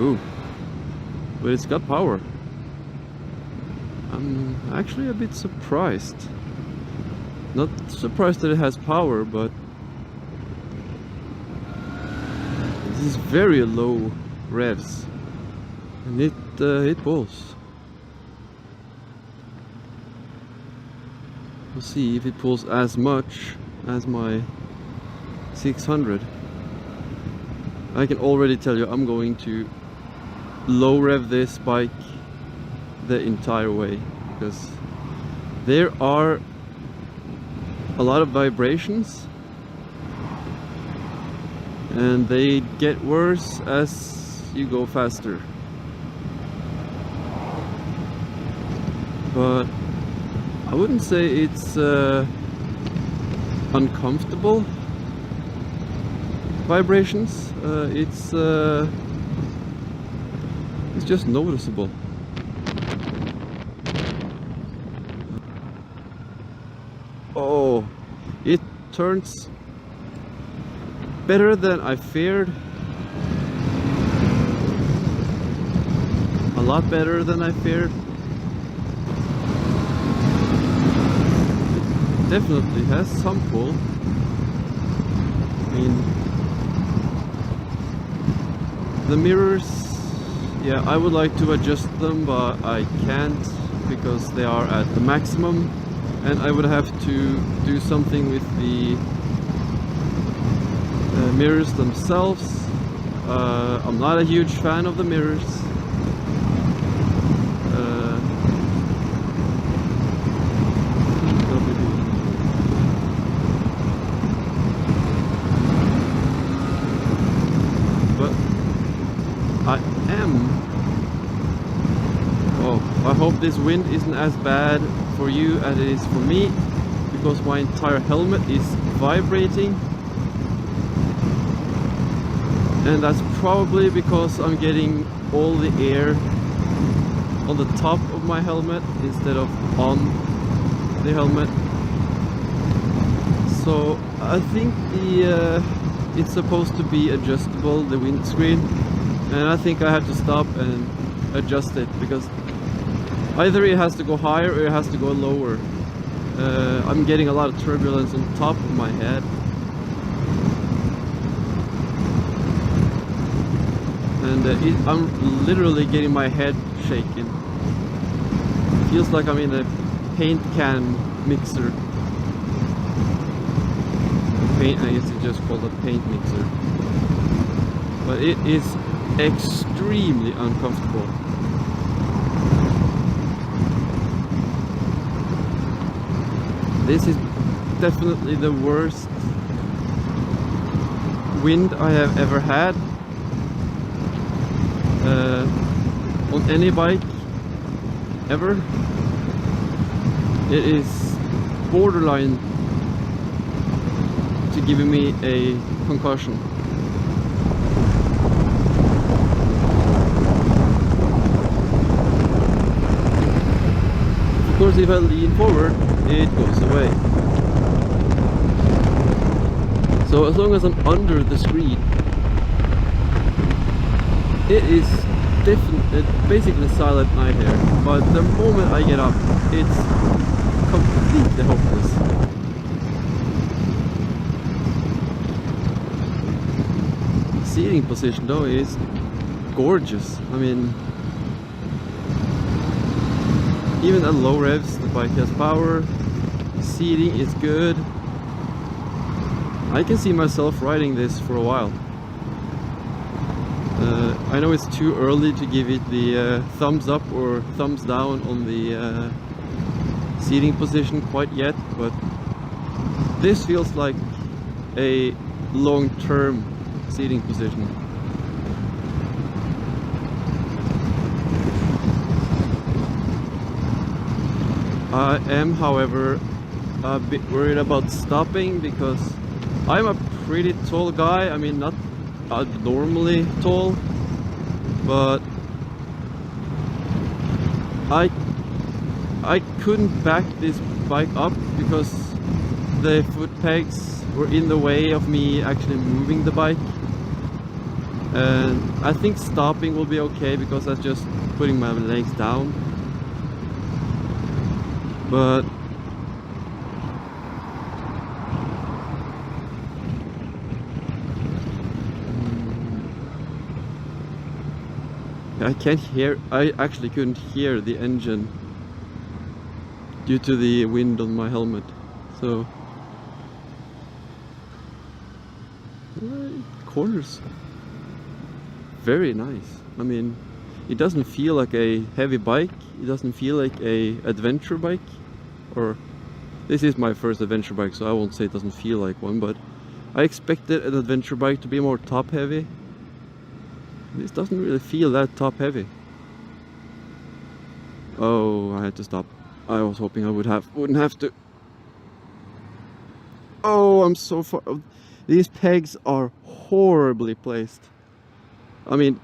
Ooh, but it's got power. I'm actually a bit surprised. Not surprised that it has power, but this is very low revs, and it pulls. We'll see if it pulls as much as my 600. I can already tell you I'm going to low rev this bike the entire way, because there are a lot of vibrations and they get worse as you go faster. But I wouldn't say it's uncomfortable vibrations. It's just noticeable. Oh, it turns better than I feared. A lot better than I feared. Definitely has some pull. I mean, the mirrors, yeah, I would like to adjust them, but I can't because they are at the maximum, and I would have to do something with the mirrors themselves. I'm not a huge fan of the mirrors. I hope this wind isn't as bad for you as it is for me, because my entire helmet is vibrating, and that's probably because I'm getting all the air on the top of my helmet instead of on the helmet. So I think it's supposed to be adjustable, the windscreen, and I think I have to stop and adjust it, because either it has to go higher or it has to go lower. I'm getting a lot of turbulence on top of my head, and I'm literally getting my head shaken. Feels like I'm in a paint can mixer. I guess it's just called a paint mixer, but it is extremely uncomfortable. This is definitely the worst wind I have ever had on any bike ever. It is borderline to giving me a concussion. Of course, if I lean forward, it goes away. So as long as I'm under the screen, it is basically silent night here. But the moment I get up, it's completely hopeless. Seating position though is gorgeous. I mean, even at low revs, the bike has power. Seating is good. I can see myself riding this for a while. I know it's too early to give it the thumbs up or thumbs down on the seating position quite yet, but this feels like a long-term seating position. I am, however, a bit worried about stopping, because I'm a pretty tall guy. I mean, not abnormally tall, but I couldn't back this bike up because the foot pegs were in the way of me actually moving the bike. And I think stopping will be okay because that's just putting my legs down. But I actually couldn't hear the engine due to the wind on my helmet. So corners, very nice. I mean, it doesn't feel like a heavy bike. It doesn't feel like a adventure bike. Or this is my first adventure bike, so I won't say it doesn't feel like one, but I expected an adventure bike to be more top heavy. This doesn't really feel that top heavy. Oh, I had to stop. I was hoping I wouldn't have to. Oh, I'm so far. These pegs are horribly placed. I mean,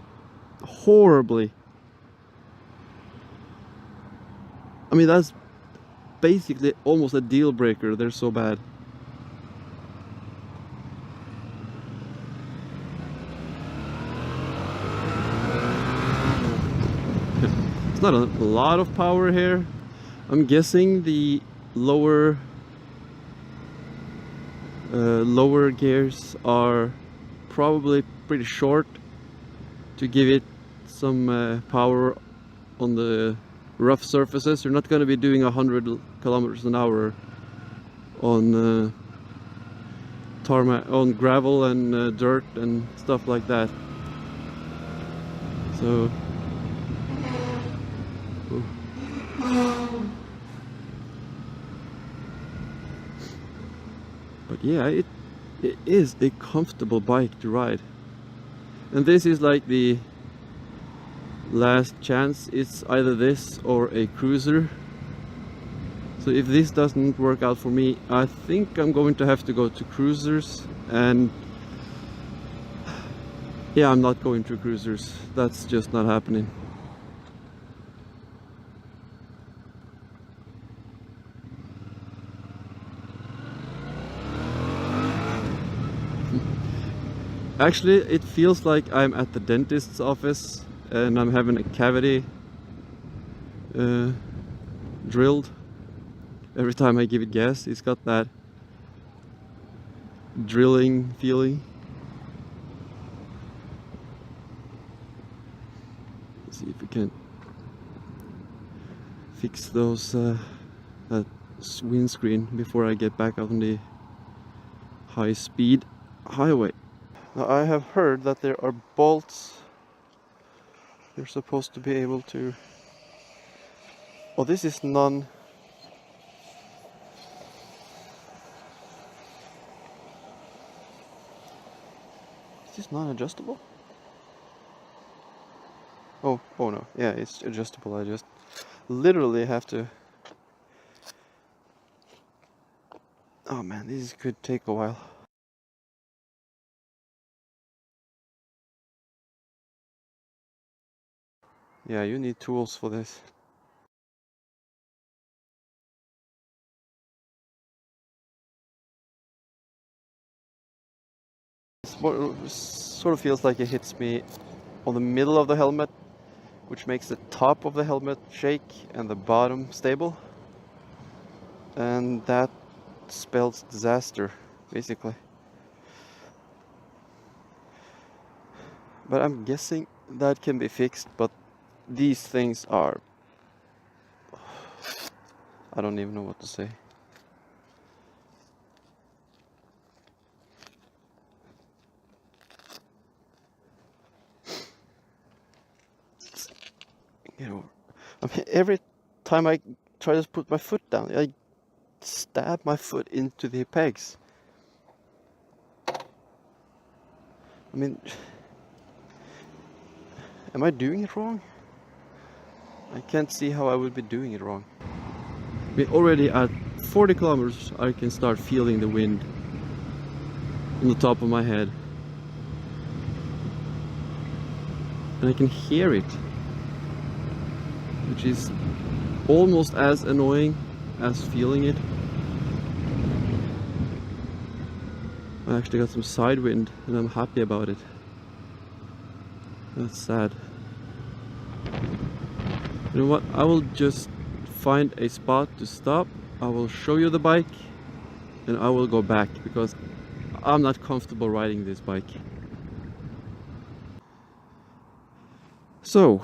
horribly. I mean, that's basically almost a deal breaker. They're so bad. It's not a lot of power here. I'm guessing the lower gears are probably pretty short to give it some power on the rough surfaces. You're not going to be doing 100 kilometers an hour on tarmac, on gravel and dirt and stuff like that. So but yeah, it is a comfortable bike to ride, and this is like the last chance. It's either this or a cruiser. So if this doesn't work out for me, I think I'm going to have to go to cruisers. And yeah, I'm not going to cruisers. That's just not happening. Actually, it feels like I'm at the dentist's office and I'm having a cavity drilled. Every time I give it gas, it's got that drilling feeling. Let's see if we can fix those that windscreen before I get back on the high-speed highway. Now, I have heard that there are bolts. You're supposed to be able to... Oh, this is none. Is this non-adjustable? Oh no. Yeah, it's adjustable. I just literally have to... Oh man, this could take a while. Yeah, you need tools for this. It sort of feels like it hits me on the middle of the helmet, which makes the top of the helmet shake and the bottom stable. And that spells disaster, basically. But I'm guessing that can be fixed, but these things are... I don't even know what to say. You know, I mean, every time I try to put my foot down, I stab my foot into the pegs. I mean, am I doing it wrong? I can't see how I would be doing it wrong. I mean, already at 40 kilometers I can start feeling the wind on the top of my head. And I can hear it, which is almost as annoying as feeling it. I actually got some side wind and I'm happy about it. That's sad. You know what? I will just find a spot to stop. I will show you the bike and I will go back because I'm not comfortable riding this bike. So,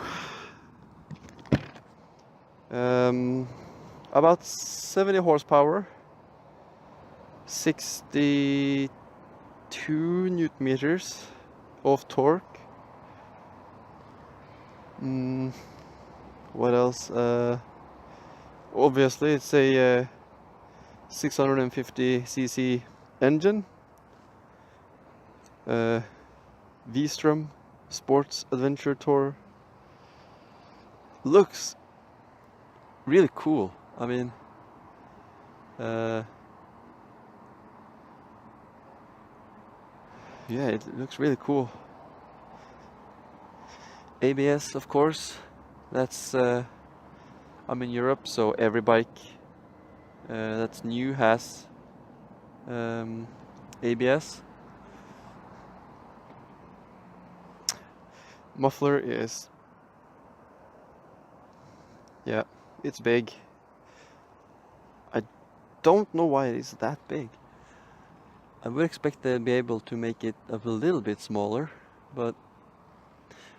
about 70 horsepower, 62 newton meters of torque. What else? Obviously it's a 650cc engine, V-strom Sports Adventure Tour. Looks really cool. I mean, yeah, it looks really cool. ABS, of course. That's I'm in Europe, so every bike that's new has ABS. Muffler is, yeah, it's big. I don't know why it is that big. I would expect they'd be able to make it a little bit smaller, but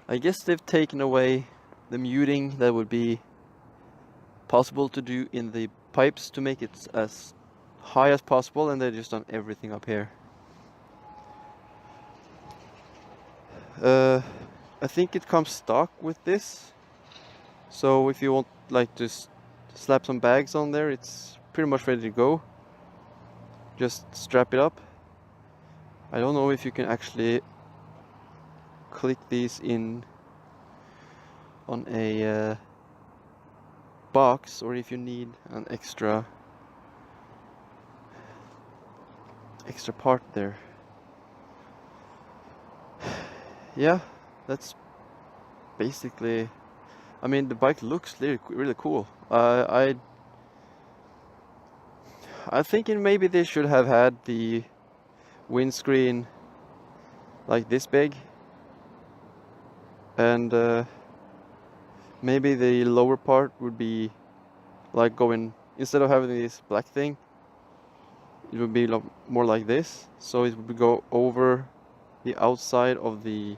I guess they've taken away the muting that would be possible to do in the pipes to make it as high as possible, and they've just done everything up here. I think it comes stock with this, so if you want like to slap some bags on there, it's pretty much ready to go. Just strap it up. I don't know if you can actually click these in on a box, or if you need an extra part there. Yeah, that's basically, I mean, the bike looks really cool. I thinking maybe they should have had the windscreen like this big, and maybe the lower part would be like going, instead of having this black thing, it would be more like this, so it would go over the outside of the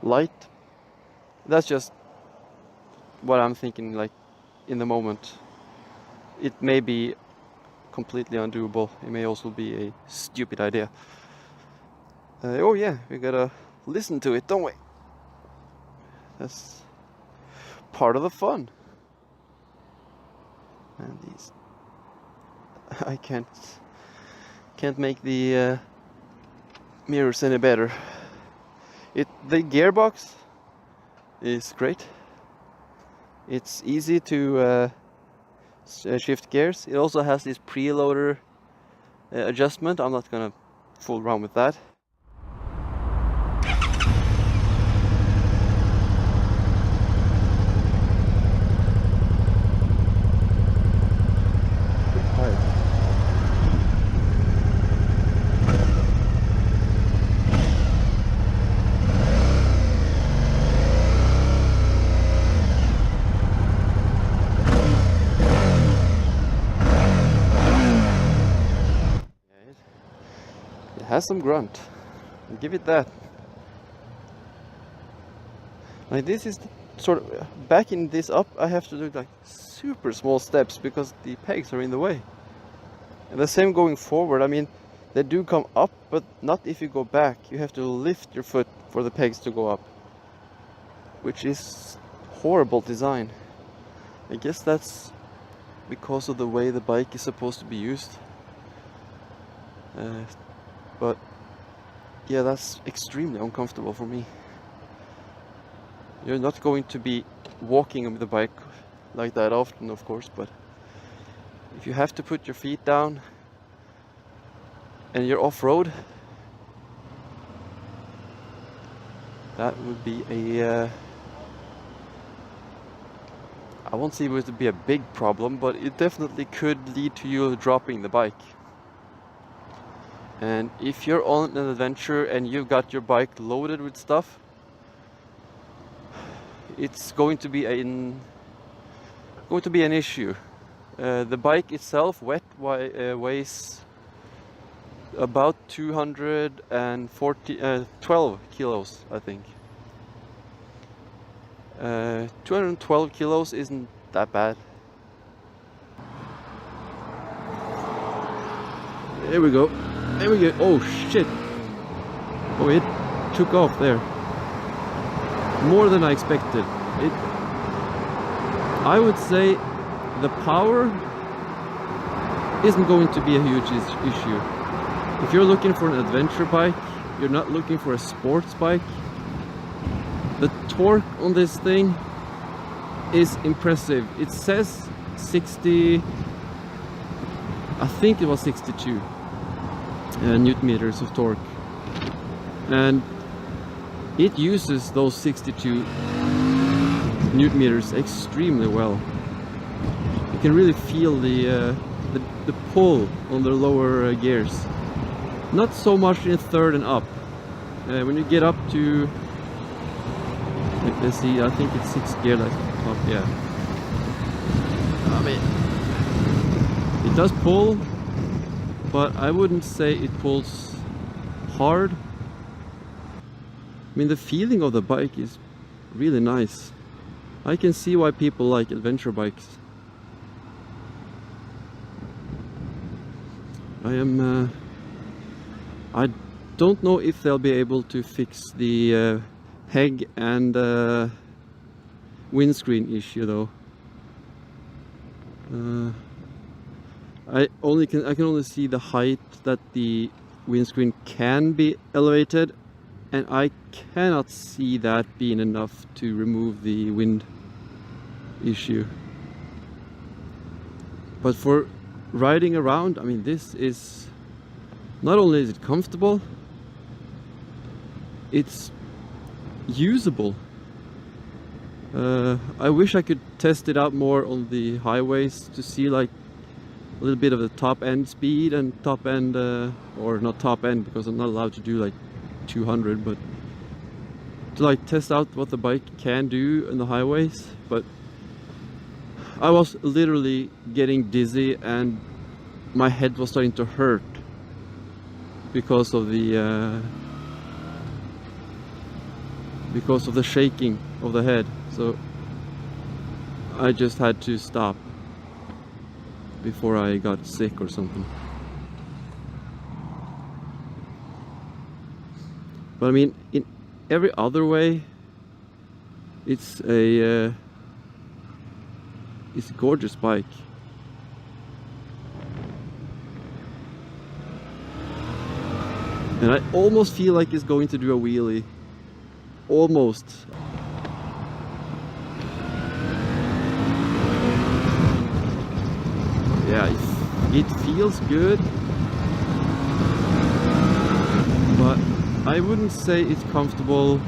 light. That's just what I'm thinking, like, in the moment. It may be completely undoable. It may also be a stupid idea. Oh yeah, we gotta listen to it, don't we? That's part of the fun. And these, I can't make the mirrors any better. The gearbox is great. It's easy to shift gears. It also has this preloader adjustment. I'm not gonna fool around with that. Has some grunt. I'll give it that. Like, this is sort of backing this up. I have to do like super small steps because the pegs are in the way. And the same going forward. I mean, they do come up, but not if you go back. You have to lift your foot for the pegs to go up, which is horrible design. I guess that's because of the way the bike is supposed to be used. But yeah, that's extremely uncomfortable for me. You're not going to be walking with the bike like that often, of course, but if you have to put your feet down and you're off-road, that would be a I won't say it would be a big problem, but it definitely could lead to you dropping the bike. And if you're on an adventure and you've got your bike loaded with stuff, it's going to be an issue. The bike itself, weighs about 12 kilos, I think. 212 kilos isn't that bad. There we go. There we go. Oh shit. Oh, it took off there. More than I expected. I would say the power isn't going to be a huge issue. If you're looking for an adventure bike, you're not looking for a sports bike, the torque on this thing is impressive. It says 60, I think it was 62 Newton meters of torque, and it uses those 62 Newton meters extremely well. You can really feel the pull on the lower gears. Not so much in third and up. When you get up to, let's see, I think it's 6th gear that's up, yeah. I mean, it does pull, but I wouldn't say it pulls hard. I mean, the feeling of the bike is really nice. I can see why people like adventure bikes. I don't know if they'll be able to fix the peg and windscreen issue though. I can only see the height that the windscreen can be elevated, and I cannot see that being enough to remove the wind issue. But for riding around, I mean, this is, not only is it comfortable, it's usable. I wish I could test it out more on the highways to see like a little bit of the top end speed and top end, or not top end because I'm not allowed to do like 200, but to like test out what the bike can do in the highways. But I was literally getting dizzy and my head was starting to hurt because of the shaking of the head. So I just had to stop before I got sick or something. But I mean, in every other way, it's a gorgeous bike. And I almost feel like it's going to do a wheelie. Almost. Yeah, it feels good, but I wouldn't say it's comfortable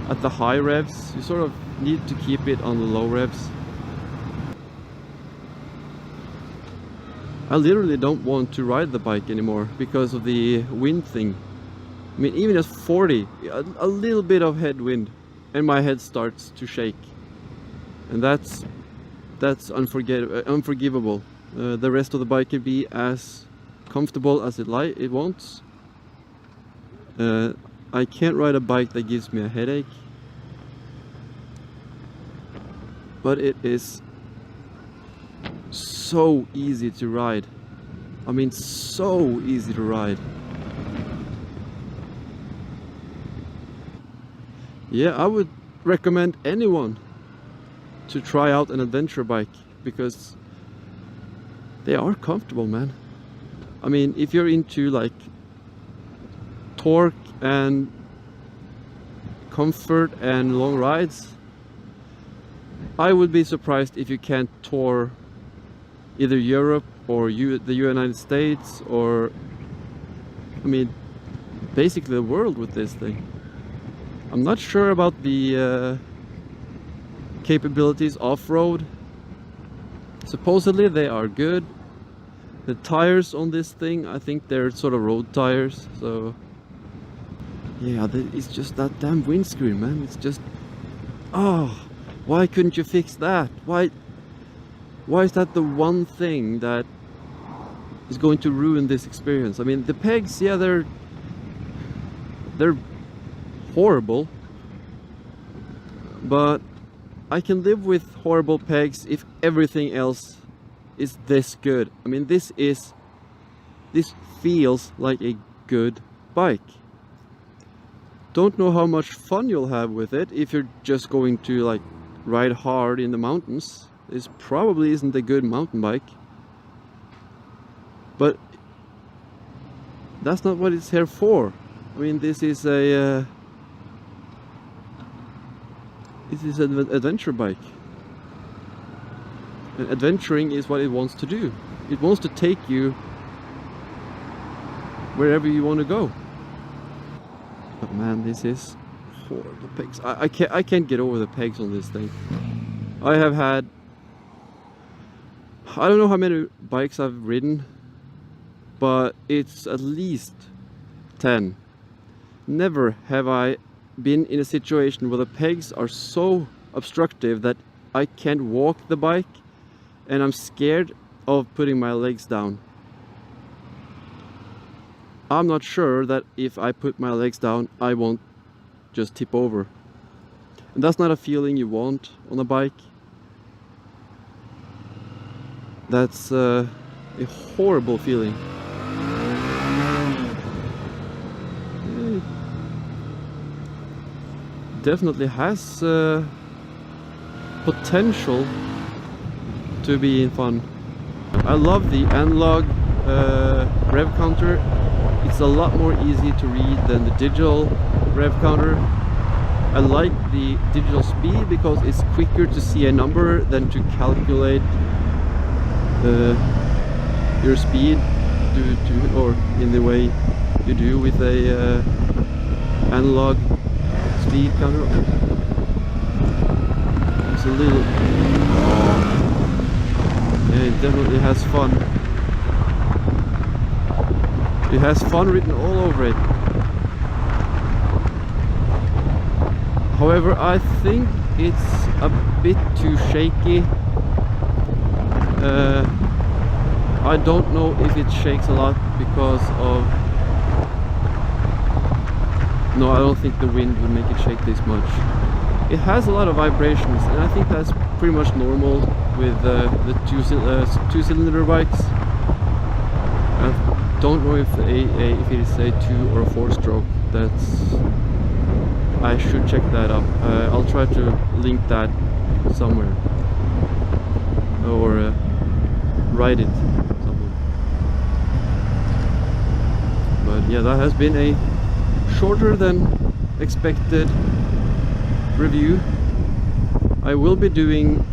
at the high revs. You sort of need to keep it on the low revs. I literally don't want to ride the bike anymore because of the wind thing. I mean, even at 40, a little bit of headwind and my head starts to shake, and that's unforgivable. The rest of the bike can be as comfortable as it wants. I can't ride a bike that gives me a headache, but it is so easy to ride. I mean, so easy to ride. Yeah, I would recommend anyone to try out an adventure bike because they are comfortable, man. I mean, if you're into like torque and comfort and long rides, I would be surprised if you can't tour either Europe or the United States, or I mean basically the world with this thing. I'm not sure about the capabilities off-road. Supposedly they are good. The tires on this thing, I think they're sort of road tires, so yeah, it's just that damn windscreen, man. It's just, oh, Why couldn't you fix that? Why is that the one thing that is going to ruin this experience? I mean, the pegs, yeah, they're horrible, but I can live with horrible pegs if everything else is this good. I mean, this feels like a good bike. Don't know how much fun you'll have with it if you're just going to like ride hard in the mountains. This probably isn't a good mountain bike, but that's not what it's here for. I mean, this is an adventure bike, and adventuring is what it wants to do. It wants to take you wherever you want to go. But man, this is horrible pegs. I can't get over the pegs on this thing. I have had, I don't know how many bikes I've ridden, but it's at least 10. Never have I been in a situation where the pegs are so obstructive that I can't walk the bike and I'm scared of putting my legs down. I'm not sure that if I put my legs down I won't just tip over. And that's not a feeling you want on a bike. That's a horrible feeling. It definitely has potential to be fun. I love the analog rev counter. It's a lot more easy to read than the digital rev counter. I like the digital speed because it's quicker to see a number than to calculate your speed or in the way you do with a analog speed counter. It's a little, yeah, it definitely has fun. It has fun written all over it. However, I think it's a bit too shaky. I don't know if it shakes a lot because of... No, I don't think the wind would make it shake this much. It has a lot of vibrations, and I think that's pretty much normal with the two-cylinder bikes. I don't know if it is a 2 or a 4-stroke. I should check that up. I'll try to link that somewhere, or write it somewhere. But yeah, that has been a shorter than expected review. I will be doing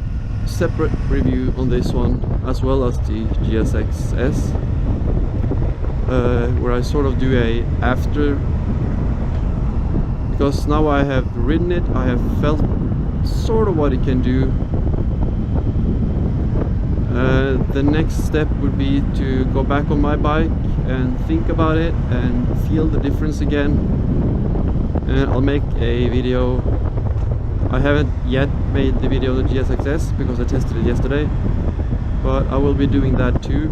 separate review on this one as well as the GSX-S, where I sort of do a after, because now I have ridden it, I have felt sort of what it can do. The next step would be to go back on my bike and think about it and feel the difference again, and I'll make a video. I haven't yet made the video on the GSX-S because I tested it yesterday, but I will be doing that too.